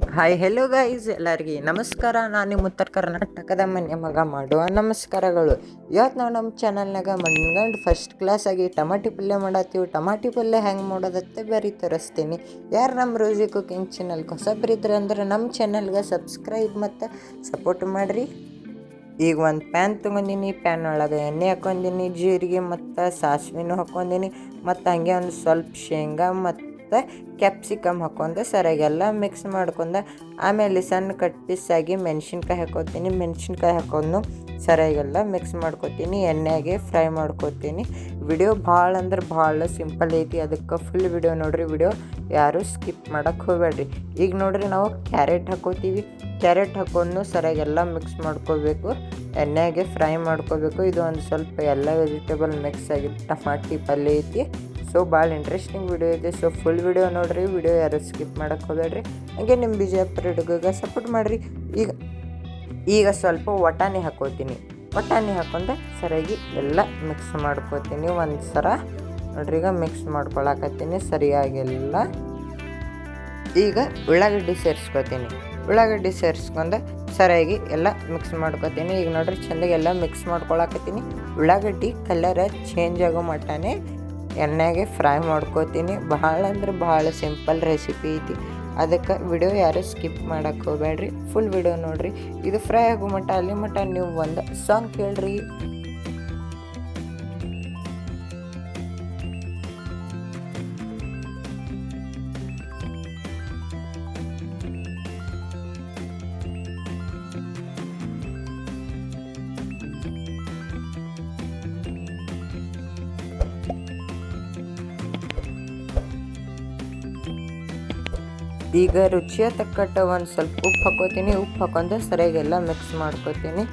Hi hello guys ಎಲ್ಲರಿಗೆ ನಮಸ್ಕಾರ. ನಾನು ನಿಮ್ಮ ಉತ್ತರ ಕರ್ನಾಟಕದ ಮನೆ ಮಗ ಮಾಡುವ ನಮಸ್ಕಾರಗಳು. ಇವತ್ತು ನಾವು ನಮ್ಮ ಚಾನಲ್ನಾಗ ಮಣ್ಗಂಡು ಫಸ್ಟ್ ಕ್ಲಾಸಾಗಿ ಟಮಾಟಿ ಪಲ್ಯ ಮಾಡತ್ತೀವಿ. ಟಮಾಟಿ ಪಲ್ಯ ಹೆಂಗೆ ಮಾಡೋದತ್ತೆ ಬೇರೆ ತೋರಿಸ್ತೀನಿ. ಯಾರು ನಮ್ಮ ರೋಜಿ ಕುಕಿಂಗ್ ಚಾನಲ್ಗೆ ಹೊಸಬ್ರಿದ್ರೆ ಅಂದ್ರೆ ನಮ್ಮ ಚಾನಲ್ಗೆ ಸಬ್ಸ್ಕ್ರೈಬ್ ಮತ್ತು ಸಪೋರ್ಟ್ ಮಾಡಿರಿ. ಈಗ ಒಂದು ಪ್ಯಾನ್ ತೊಗೊಂಡಿನಿ. ಪ್ಯಾನ್ ಒಳಗೆ ಎಣ್ಣೆ ಹಾಕ್ಕೊಂಡಿನಿ, ಜೀರಿಗೆ ಮತ್ತು ಸಾಸಿವೆನೂ ಹಾಕ್ಕೊಂಡಿನಿ, ಮತ್ತು ಹಂಗೆ ಒಂದು ಸ್ವಲ್ಪ ಶೇಂಗಾ ಮತ್ತು ಕ್ಯಾಪ್ಸಿಕಮ್ ಹಾಕ್ಕೊಂಡು ಸರಿಯಾಗೆಲ್ಲ ಮಿಕ್ಸ್ ಮಾಡ್ಕೊಂಡು ಆಮೇಲೆ ಸಣ್ಣ ಕಟ್ ಪೀಸಾಗಿ ಮೆಣಸಿನ್ಕಾಯಿ ಹಾಕ್ಕೊತೀನಿ. ಮೆಣಸಿನ್ಕಾಯಿ ಹಾಕೊಂಡು ಸರಿಯಾಗೆಲ್ಲ ಮಿಕ್ಸ್ ಮಾಡ್ಕೊತೀನಿ, ಎಣ್ಣೆಗೆ ಫ್ರೈ ಮಾಡ್ಕೊತೀನಿ. ವಿಡಿಯೋ ಭಾಳ ಅಂದ್ರೆ ಭಾಳ ಸಿಂಪಲ್ ಐತಿ, ಅದಕ್ಕೆ ಫುಲ್ ವಿಡಿಯೋ ನೋಡಿರಿ. ವಿಡಿಯೋ ಯಾರೂ ಸ್ಕಿಪ್ ಮಾಡೋಕ್ಕೆ ಹೋಗಬೇಡ್ರಿ. ಈಗ ನೋಡಿರಿ ನಾವು ಕ್ಯಾರೆಟ್ ಹಾಕ್ಕೋತೀವಿ. ಕ್ಯಾರೆಟ್ ಹಾಕೊಂಡು ಸರಿಯಾಗೆಲ್ಲ ಮಿಕ್ಸ್ ಮಾಡ್ಕೋಬೇಕು, ಎಣ್ಣೆಗೆ ಫ್ರೈ ಮಾಡ್ಕೋಬೇಕು. ಇದು ಒಂದು ಸ್ವಲ್ಪ ಎಲ್ಲ ವೆಜಿಟೇಬಲ್ ಮಿಕ್ಸ್ ಆಗಿ ಟಮಾಟಿ ಪಲ್ಯ ಐತಿ. ಸೊ ಭಾಳ ಇಂಟ್ರೆಸ್ಟಿಂಗ್ ವಿಡಿಯೋ ಇದೆ. ಸೊ ಫುಲ್ ವಿಡಿಯೋ ನೋಡಿರಿ, ವಿಡಿಯೋ ಯಾರು ಸ್ಕಿಪ್ ಮಾಡೋಕ್ಕೆ ಹೋಗಬೇಡ್ರಿ. ಹಾಗೆ ನಿಮ್ಮ ಬಿಜಾಪುರ ಹುಡುಗಗೆ ಸಪೋರ್ಟ್ ಮಾಡಿರಿ. ಈಗ ಸ್ವಲ್ಪ ವಟಾಣಿ ಹಾಕ್ಕೋತೀನಿ. ವಟಾಣಿ ಹಾಕ್ಕೊಂಡು ಸರಿಯಾಗಿ ಎಲ್ಲ ಮಿಕ್ಸ್ ಮಾಡ್ಕೋತೀನಿ. ಒಂದು ಸರ ನೋಡ್ರಿ, ಈಗ ಮಿಕ್ಸ್ ಮಾಡ್ಕೊಳಕತ್ತೀನಿ ಸರಿಯಾಗೆಲ್ಲ. ಈಗ ಉಳ್ಳಾಗಡ್ಡಿ ಸೇರಿಸ್ಕೊತೀನಿ. ಉಳ್ಳಾಗಡ್ಡಿ ಸೇರಿಸ್ಕೊಂಡು ಸರಿಯಾಗಿ ಎಲ್ಲ ಮಿಕ್ಸ್ ಮಾಡ್ಕೊತೀನಿ. ಈಗ ನೋಡ್ರಿ ಚೆಂದಾಗಿ ಎಲ್ಲ ಮಿಕ್ಸ್ ಮಾಡ್ಕೊಳಕತ್ತೀನಿ. ಉಳ್ಳಾಗಡ್ಡಿ ಕಲರ್ ಚೇಂಜ್ ಆಗೋ ಮಟ್ಟನೇ ಎಣ್ಣೆಗೆ ಫ್ರೈ ಮಾಡ್ಕೋತೀನಿ. ಭಾಳ ಅಂದ್ರೆ ಭಾಳ ಸಿಂಪಲ್ ರೆಸಿಪಿ ಐತಿ, ಅದಕ್ಕೆ ವಿಡಿಯೋ ಯಾರು ಸ್ಕಿಪ್ ಮಾಡೋಕ್ಕೆ ಹೋಗಬೇಡ್ರಿ. ಫುಲ್ ವಿಡಿಯೋ ನೋಡಿರಿ. ಇದು ಫ್ರೈ ಆಗೋ ಮಟ್ಟ ಅಲ್ಲಿ ಮಟ್ಟ ನೀವು ಒಂದು ಸಾಂಗ್ ಕೇಳ್ರಿ. ಈಗ ರುಚಿಯ ತಕ್ಕಟ್ಟ ಒಂದು ಸ್ವಲ್ಪ ಉಪ್ಪು ಹಾಕ್ಕೋತೀನಿ. ಉಪ್ಪು ಹಾಕೊಂಡು ಸರಿಯಾಗೆಲ್ಲ ಮಿಕ್ಸ್ ಮಾಡ್ಕೋತೀನಿ.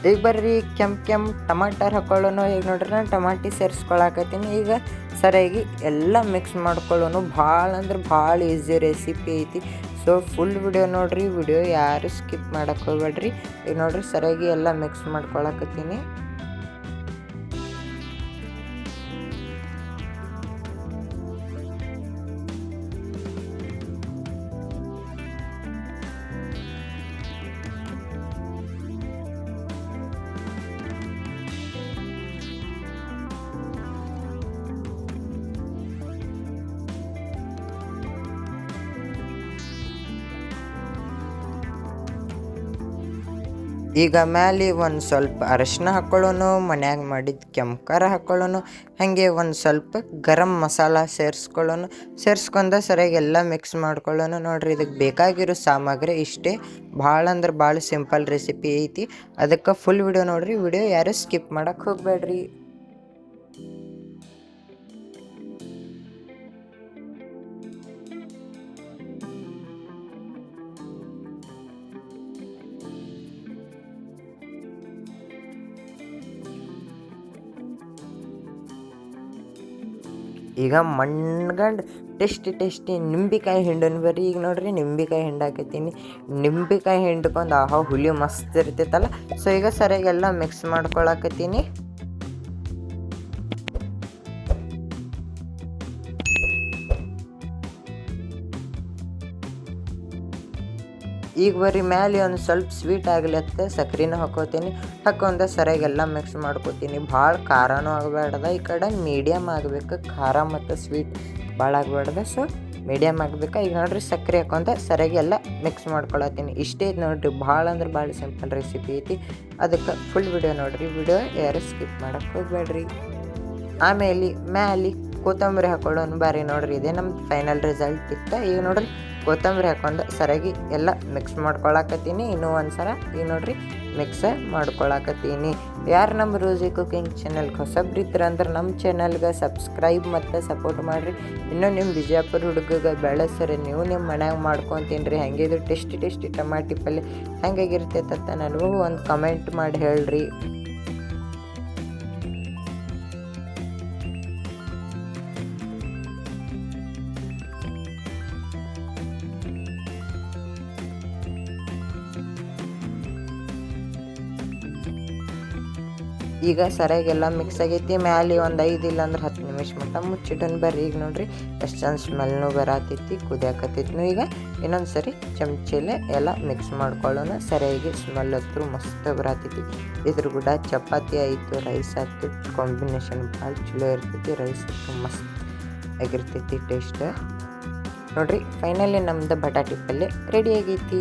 ಈಗ ಬರ್ರಿ ಕೆಂಪು ಟಮಾಟರ್ ಹಾಕೊಳ್ಳೋನು. ಈಗ ನೋಡ್ರಿ ನಾನು ಟಮಾಟಿ ಸೇರಿಸ್ಕೊಳಕತ್ತೀನಿ. ಈಗ ಸರಿಯಾಗಿ ಎಲ್ಲ ಮಿಕ್ಸ್ ಮಾಡ್ಕೊಳ್ಳೋನು. ಭಾಳ ಅಂದ್ರೆ ಭಾಳ ಈಸಿ ರೆಸಿಪಿ ಐತಿ. ಸೊ ಫುಲ್ ವಿಡಿಯೋ ನೋಡಿರಿ, ವಿಡಿಯೋ ಯಾರು ಸ್ಕಿಪ್ ಮಾಡೋಕ್ಕೆ ಹೋಗ್ಬೇಡ್ರಿ. ಈಗ ನೋಡಿರಿ ಸರಿಯಾಗಿ ಎಲ್ಲ ಮಿಕ್ಸ್ ಮಾಡ್ಕೊಳಕತ್ತೀನಿ. ಈಗ ಮ್ಯಾಲೆ ಒಂದು ಸ್ವಲ್ಪ ಅರಶಿನ ಹಾಕ್ಕೊಳ್ಳೋನು, ಮನ್ಯಾಗ ಮಾಡಿದ ಕೆಂಪು ಖಾರ ಹಾಕ್ಕೊಳ್ಳೋನು, ಹಾಗೆ ಒಂದು ಸ್ವಲ್ಪ ಗರಂ ಮಸಾಲ ಸೇರಿಸ್ಕೊಂಡು ಸರಿಯಾಗಿ ಎಲ್ಲ ಮಿಕ್ಸ್ ಮಾಡ್ಕೊಳ್ಳೋನು. ನೋಡಿರಿ ಇದಕ್ಕೆ ಬೇಕಾಗಿರೋ ಸಾಮಗ್ರಿ ಇಷ್ಟೇ. ಭಾಳ ಅಂದ್ರೆ ಭಾಳ ಸಿಂಪಲ್ ರೆಸಿಪಿ ಐತಿ, ಅದಕ್ಕೆ ಫುಲ್ ವಿಡಿಯೋ ನೋಡಿರಿ. ವಿಡಿಯೋ ಯಾರು ಸ್ಕಿಪ್ ಮಾಡೋಕ್ಕೆ ಹೋಗಬೇಡ್ರಿ. ಈಗ ಮಣ್ಗಂಡು ಟೇಸ್ಟಿ ನಿಂಬೆಕಾಯಿ ಹಿಂಡೋನು ಬರ್ರಿ. ಈಗ ನೋಡ್ರಿ ನಿಂಬೆಕಾಯಿ ಹಿಂಡಾಕತ್ತೀನಿ. ನಿಂಬೆಕಾಯಿ ಹಿಂಡ್ಕೊಂಡು ಆಹಾ ಹುಳಿ ಮಸ್ತ್ ಇರ್ತೈತಲ್ಲ. ಸೊ ಈಗ ಸರಿಯಾಗೆಲ್ಲ ಮಿಕ್ಸ್ ಮಾಡ್ಕೊಳಕತ್ತೀನಿ. ಈಗ ಬರ್ರಿ ಮ್ಯಾಲೆ ಒಂದು ಸ್ವಲ್ಪ ಸ್ವೀಟ್ ಆಗ್ಲತ್ತ ಸಕ್ರೆನೂ ಹಾಕೋತೀನಿ. ಹಾಕೊಂಡು ಸರಿಯಾಗೆಲ್ಲ ಮಿಕ್ಸ್ ಮಾಡ್ಕೋತೀನಿ. ಭಾಳ ಖಾರನೂ ಆಗಬೇಡ್ದ, ಈ ಕಡೆ ಮೀಡಿಯಮ್ ಆಗಬೇಕು. ಖಾರ ಮತ್ತು ಸ್ವೀಟ್ ಭಾಳ ಆಗಬೇಡ್ದ, ಸೊ ಮೀಡಿಯಮ್ ಆಗಬೇಕು. ಈಗ ನೋಡಿರಿ ಸಕ್ಕರೆ ಹಾಕೊಂಡು ಸರಿಯಾಗಿ ಎಲ್ಲ ಮಿಕ್ಸ್ ಮಾಡ್ಕೊಳತ್ತೀನಿ. ಇಷ್ಟೇ ನೋಡಿರಿ, ಭಾಳ ಅಂದ್ರೆ ಭಾಳ ಸಿಂಪಲ್ ರೆಸಿಪಿ ಐತಿ, ಅದಕ್ಕೆ ಫುಲ್ ವಿಡಿಯೋ ನೋಡಿರಿ. ವಿಡಿಯೋ ಯಾರು ಸ್ಕಿಪ್ ಮಾಡೋಕ್ಕೆ ಹೋಗಬೇಡ್ರಿ. ಆಮೇಲೆ ಮ್ಯಾಲೆ ಕೊತ್ತಂಬರಿ ಹಾಕೊಳ್ಳೋನು ಬಾರಿ. ನೋಡಿರಿ ಇದೇ ನಮ್ದು ಫೈನಲ್ ರಿಸಲ್ಟ್ ಇತ್ತು. ಈಗ ನೋಡಿರಿ ಕೊತ್ತಂಬರಿ ಹಾಕೊಂಡು ಸರಿಯಾಗಿ ಎಲ್ಲ ಮಿಕ್ಸ್ ಮಾಡ್ಕೊಳಕತ್ತೀನಿ. ಇನ್ನೂ ಒಂದು ಸಲ ಈಗ ನೋಡಿರಿ ಮಿಕ್ಸ್ ಮಾಡ್ಕೊಳಕತ್ತೀನಿ. ಯಾರು ನಮ್ಮ ರೋಜಿ ಕುಕಿಂಗ್ ಚಾನಲ್ಗೆ ಹೊಸಬ್ರಿದ್ರೆ ಅಂದ್ರೆ ನಮ್ಮ ಚಾನಲ್ಗೆ ಸಬ್ಸ್ಕ್ರೈಬ್ ಮತ್ತು ಸಪೋರ್ಟ್ ಮಾಡಿರಿ. ಇನ್ನೂ ನಿಮ್ಮ ಬಿಜಾಪುರ ಹುಡುಗಗೆ ಬೆಳೆಸ್ರಿ, ನೀವು ನಿಮ್ಮ ಮನ್ಯಾಗ ಮಾಡ್ಕೊಂಡು ರೀ. ಇದು ಟೇಸ್ಟಿ ಟಮಾಟಿ ಪಲ್ಯ ಹೆಂಗಾಗಿರ್ತೈತೆ ನನಗೂ ಒಂದು ಕಮೆಂಟ್ ಮಾಡಿ ಹೇಳ್ರಿ. ಈಗ ಸರಿಯಾಗೆಲ್ಲ ಮಿಕ್ಸ್ ಆಗೈತಿ. ಮ್ಯಾಲೆ ಒಂದು 5 ಇಲ್ಲ ಅಂದ್ರೆ 10 ನಿಮಿಷ ಮಟ್ಟ ಮುಚ್ಚಿಟ್ಟನ್ ಬರ್ರಿ. ಈಗ ನೋಡ್ರಿ ಎಷ್ಟು ಚಂದ ಸ್ಮೆಲ್ನೂ ಬರತೈತಿ, ಕುದಿಯಾಕತ್ತೈತಿ. ಈಗ ಇನ್ನೊಂದು ಸರಿ ಚಮಚೆಲೆ ಎಲ್ಲ ಮಿಕ್ಸ್ ಮಾಡ್ಕೊಳ್ಳೋಣ. ಸರಿಯಾಗಿ ಸ್ಮೆಲ್ ಹತ್ರ ಮಸ್ತ್ ಬರತೈತಿ. ಇದ್ರ ಕೂಡ ಚಪಾತಿ ಆಯಿತು, ರೈಸ್ ಆಯ್ತು, ಕಾಂಬಿನೇಷನ್ ಭಾಳ ಚಲೋ ಇರ್ತೈತಿ. ರೈಸ್ ಅಂತೂ ಮಸ್ತ್ ಆಗಿರ್ತೈತಿ ಟೇಸ್ಟ್. ನೋಡ್ರಿ ಫೈನಲಿ ನಮ್ದು ಬಟಾಟಿ ಪಲ್ಯ ರೆಡಿ ಆಗೈತಿ.